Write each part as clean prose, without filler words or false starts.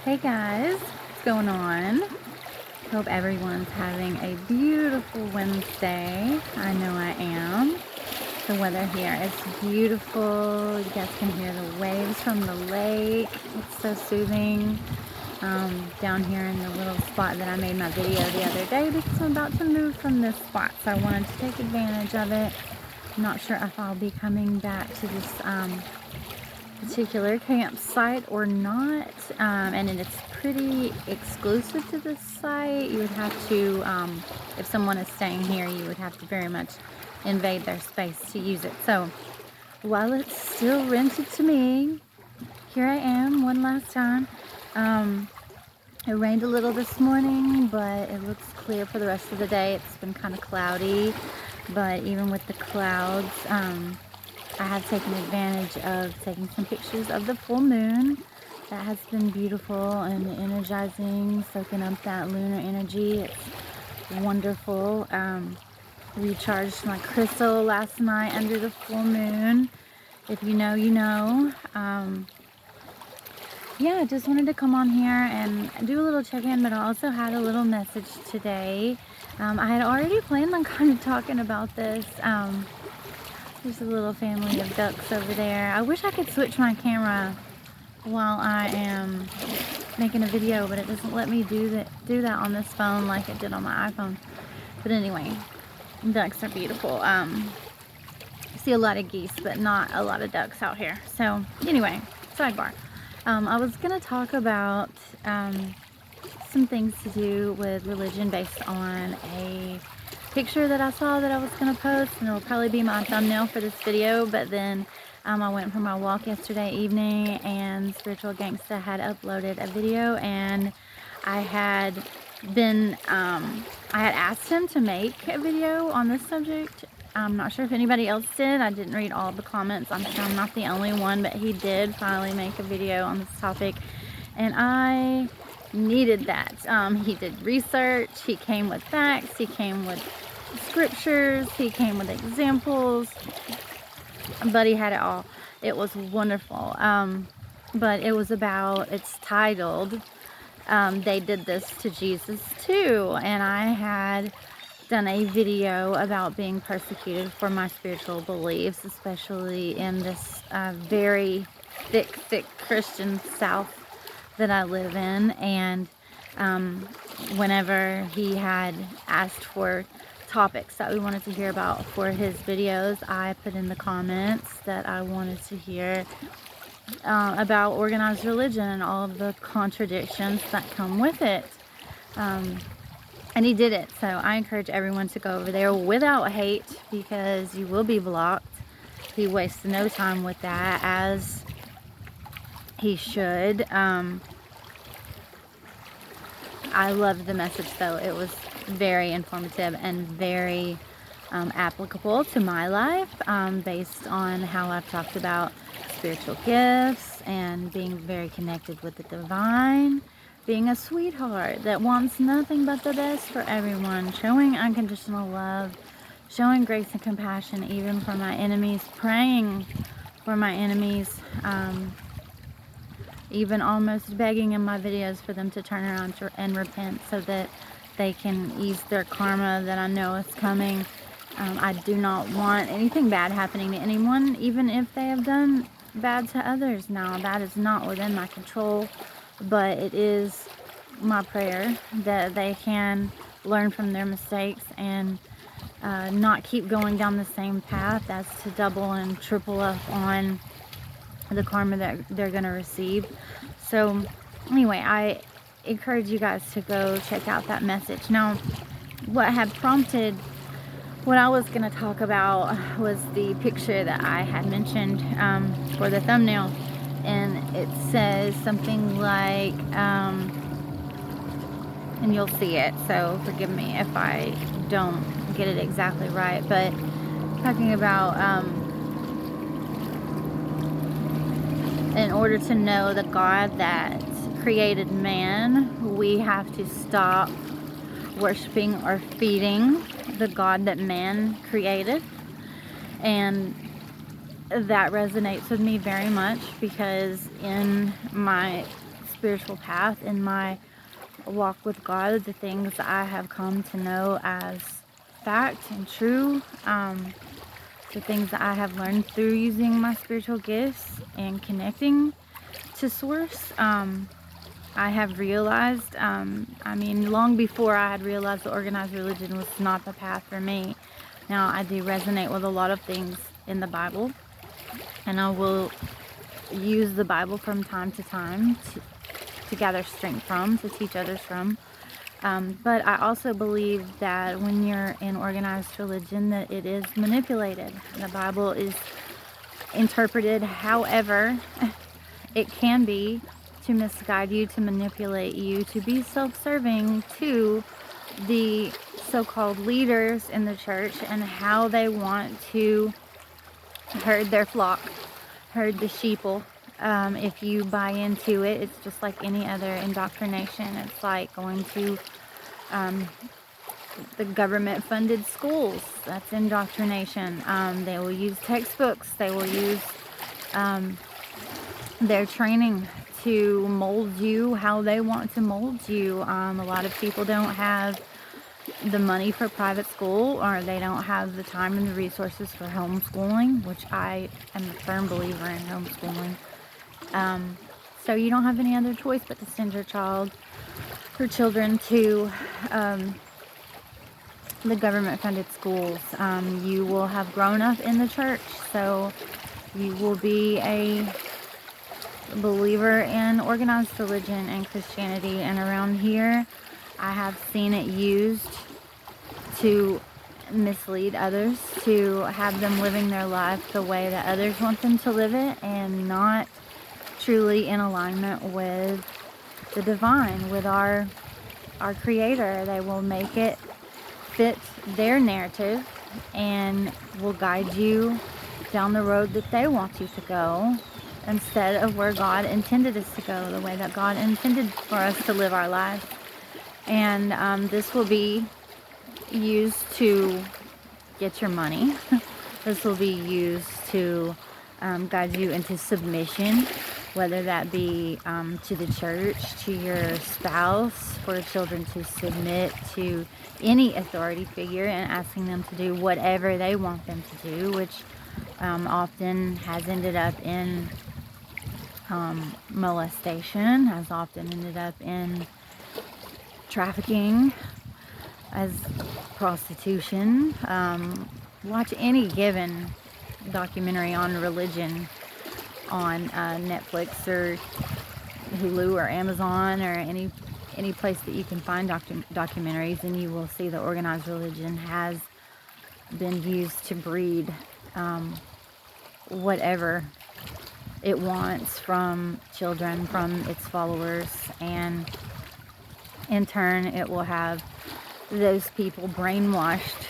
Hey guys, what's going on? Hope everyone's having a beautiful Wednesday. I know I am. The weather here is beautiful. You guys can hear the waves from the lake. It's so soothing. Down here in the little spot that I made my video the other day, because I'm about to move from this spot, so I wanted to take advantage of it. I'm not sure if I'll be coming back to this particular campsite or not, and it's pretty exclusive to this site. You would have to, if someone is staying here, you would have to very much invade their space to use it. So while it's still rented to me, here I am one last time. It rained a little this morning, but it looks clear for the rest of the day. It's been kind of cloudy, but even with the clouds, I have taken advantage of taking some pictures of the full moon. That has been beautiful and energizing, soaking up that lunar energy. It's wonderful. Recharged my crystal last night under the full moon. If you know, you know. Yeah, I just wanted to come on here and do a little check-in, but I also had a little message today. I had already planned on kind of talking about this. There's a little family of ducks over there. I wish I could switch my camera while I am making a video, but it doesn't let me do that on this phone like it did on my iPhone. But anyway, ducks are beautiful. I see a lot of geese, but not a lot of ducks out here. So anyway, sidebar. I was going to talk about some things to do with religion based on a picture that I saw that I was going to post, and it'll probably be my thumbnail for this video. But then I went for my walk yesterday evening, and Spiritual Gangsta had uploaded a video, and I had asked him to make a video on this subject. I'm not sure if anybody else did. I didn't read all the comments. I'm sure I'm not the only one, but he did finally make a video on this topic, and I needed that. He did research, he came with facts, he came with scriptures, he came with examples, but he had it all. It was wonderful. But it was about, it's titled, They Did This to Jesus Too, and I had done a video about being persecuted for my spiritual beliefs, especially in this very thick Christian South that I live in. And whenever he had asked for topics that we wanted to hear about for his videos, I put in the comments that I wanted to hear about organized religion and all of the contradictions that come with it. And he did it. So I encourage everyone to go over there without hate, because you will be blocked. He wastes no time with that, as he should. I loved the message though. It was very informative and very applicable to my life, based on how I've talked about spiritual gifts and being very connected with the divine, being a sweetheart that wants nothing but the best for everyone, showing unconditional love, showing grace and compassion even for my enemies, praying for my enemies, even almost begging in my videos for them to turn around and repent so that they can ease their karma that I know is coming. I do not want anything bad happening to anyone, even if they have done bad to others. Now, that is not within my control, but it is my prayer that they can learn from their mistakes and not keep going down the same path, as to double and triple up on the karma that they're going to receive. So anyway, I encourage you guys to go check out that message. Now, what had prompted what I was going to talk about was the picture that I had mentioned for the thumbnail, and it says something like, and you'll see it, so forgive me if I don't get it exactly right, but talking about in order to know the God that created man, we have to stop worshiping or feeding the God that man created. And that resonates with me very much, because in my spiritual path, in my walk with God, the things I have come to know as fact and true, the things that I have learned through using my spiritual gifts and connecting to Source, I have realized, long before I had realized that organized religion was not the path for me. Now, I do resonate with a lot of things in the Bible, and I will use the Bible from time to time to gather strength from, to teach others from. But I also believe that when you're in organized religion, that it is manipulated. The Bible is interpreted however it can be to misguide you, to manipulate you, to be self-serving to the so-called leaders in the church and how they want to herd their flock, herd the sheeple. If you buy into it, it's just like any other indoctrination. It's like going to the government-funded schools. That's indoctrination. They will use textbooks. They will use their training to mold you how they want to mold you. A lot of people don't have the money for private school, or they don't have the time and the resources for homeschooling, which I am a firm believer in homeschooling. So you don't have any other choice but to send your children to the government-funded schools. You will have grown up in the church, so you will be a believer in organized religion and Christianity. And around here, I have seen it used to mislead others, to have them living their life the way that others want them to live it, and not truly in alignment with the divine, with our Creator. They will make it fit their narrative and will guide you down the road that they want you to go, instead of where God intended us to go, the way that God intended for us to live our lives. And this will be used to get your money. This will be used to guide you into submission, whether that be to the church, to your spouse, for children to submit to any authority figure and asking them to do whatever they want them to do, which often has ended up in molestation, has often ended up in trafficking, as prostitution. Watch any given documentary on religion on Netflix or Hulu or Amazon or any place that you can find documentaries, and you will see that organized religion has been used to breed whatever it wants from children, from its followers, and in turn it will have those people brainwashed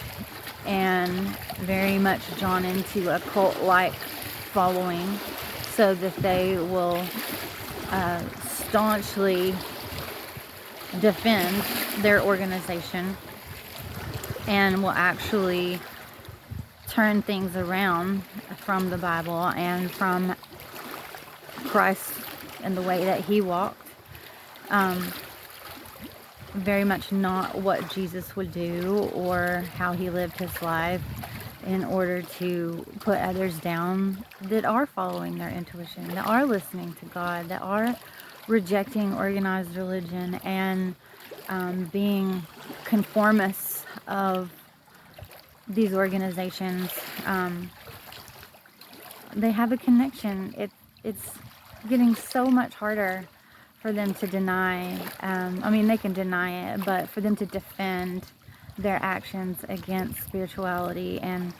and very much drawn into a cult-like following, so that they will staunchly defend their organization and will actually turn things around from the Bible and from Christ and the way that he walked. Very much not what Jesus would do or how he lived his life, in order to put others down that are following their intuition, that are listening to God, that are rejecting organized religion and being conformists of these organizations. They have a connection. It's getting so much harder for them to deny. They can deny it, but for them to defend their actions against spirituality and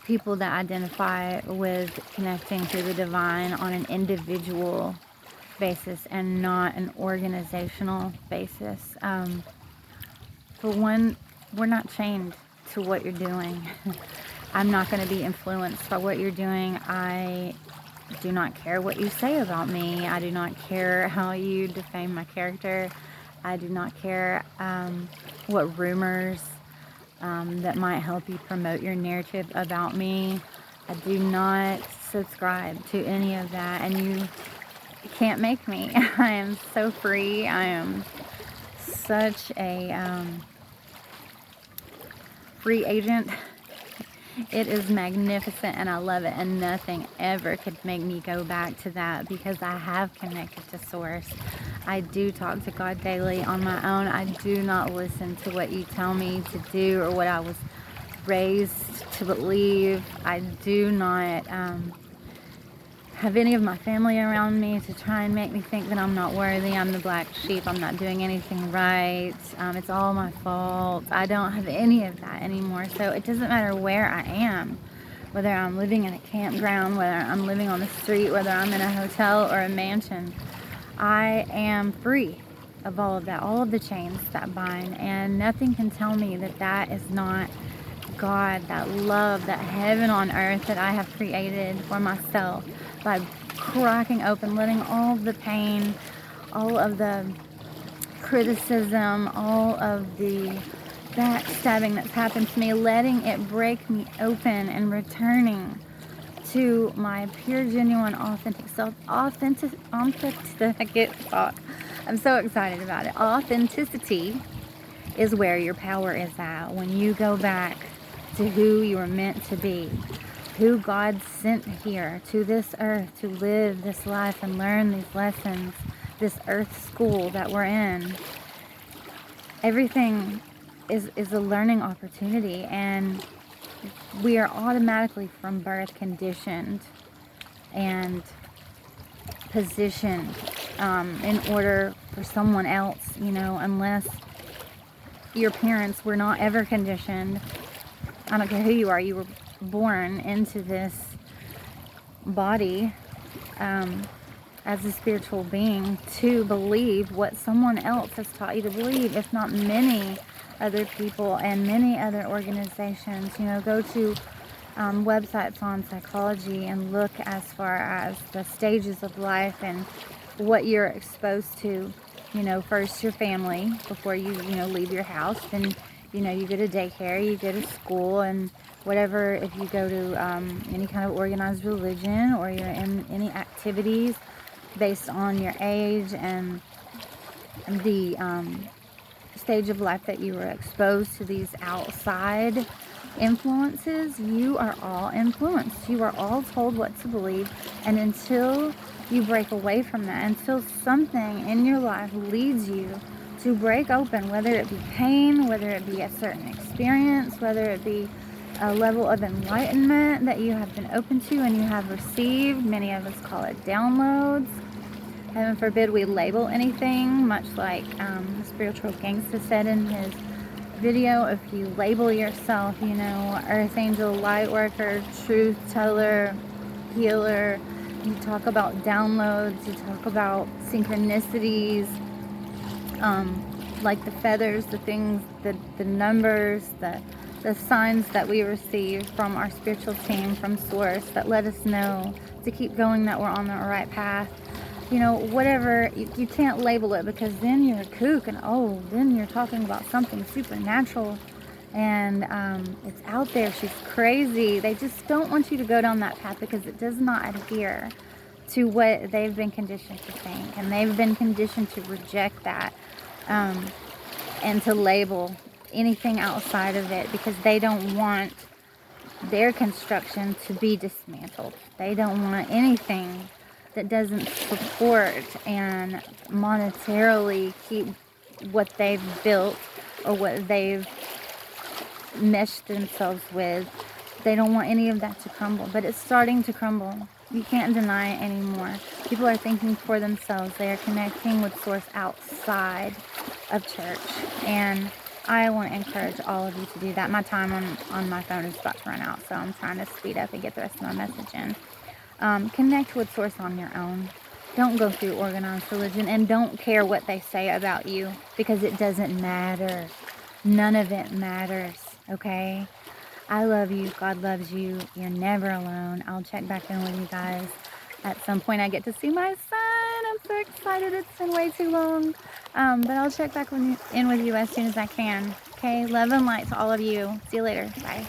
people that identify with connecting to the divine on an individual basis and not an organizational basis. For one, we're not chained to what you're doing. I'm not going to be influenced by what you're doing. I do not care what you say about me. I do not care how you defame my character. I do not care what rumors that might help you promote your narrative about me. I do not subscribe to any of that. And can't make me. I am so free. I am such a free agent. It is magnificent and I love it, and nothing ever could make me go back to that because I have connected to Source. I do talk to God daily on my own. I do not listen to what you tell me to do or what I was raised to believe. I do not have any of my family around me to try and make me think that I'm not worthy. I'm the black sheep. I'm not doing anything right. It's all my fault. I don't have any of that anymore. So it doesn't matter where I am, whether I'm living in a campground, whether I'm living on the street, whether I'm in a hotel or a mansion. I am free of all of that, all of the chains that bind, and nothing can tell me that that is not God, that love, that heaven on earth that I have created for myself by cracking open, letting all of the pain, all of the criticism, all of the backstabbing that's happened to me, letting it break me open and returning to my pure, genuine, authentic self. Authentic, I can't talk. I'm so excited about it. Authenticity is where your power is at. When you go back to who you were meant to be, who God sent here to this earth to live this life and learn these lessons, this earth school that we're in. Everything is a learning opportunity, and we are automatically from birth conditioned and positioned in order for someone else, unless your parents were not ever conditioned. I don't care who you are, you were born into this body as a spiritual being to believe what someone else has taught you to believe, if not many other people and many other organizations. Go to websites on psychology and look as far as the stages of life and what you're exposed to. First your family before you leave your house, then you go to daycare, you go to school, and whatever. If you go to any kind of organized religion, or you're in any activities based on your age and the stage of life that you were exposed to these outside influences, you are all influenced. You are all told what to believe, and until you break away from that, until something in your life leads you to break open, whether it be pain, whether it be a certain experience, whether it be a level of enlightenment that you have been open to and you have received. Many of us call it downloads. Heaven forbid we label anything, much like Spiritual Gangsta said in his video. If you label yourself, earth angel, light worker, truth teller, healer, you talk about downloads, you talk about synchronicities, like the feathers, the things, the numbers, the signs that we receive from our spiritual team, from Source, that let us know to keep going, that we're on the right path. Whatever, you can't label it, because then you're a kook, and then you're talking about something supernatural, and it's out there, she's crazy. They just don't want you to go down that path because it does not adhere to what they've been conditioned to think, and they've been conditioned to reject that and to label anything outside of it, because they don't want their construction to be dismantled. They don't want anything that doesn't support and monetarily keep what they've built or what they've meshed themselves with. They don't want any of that to crumble, but it's starting to crumble. You can't deny it anymore. People are thinking for themselves. They are connecting with Source outside of church, and I want to encourage all of you to do that. My time on my phone is about to run out, so I'm trying to speed up and get the rest of my message in. Connect with Source on your own. Don't go through organized religion, and don't care what they say about you, because it doesn't matter. None of it matters, okay? I love you. God loves you. You're never alone. I'll check back in with you guys. At some point, I get to see my son. I'm so excited. It's been way too long. But I'll check back in with you as soon as I can. Okay? Love and light to all of you. See you later. Bye.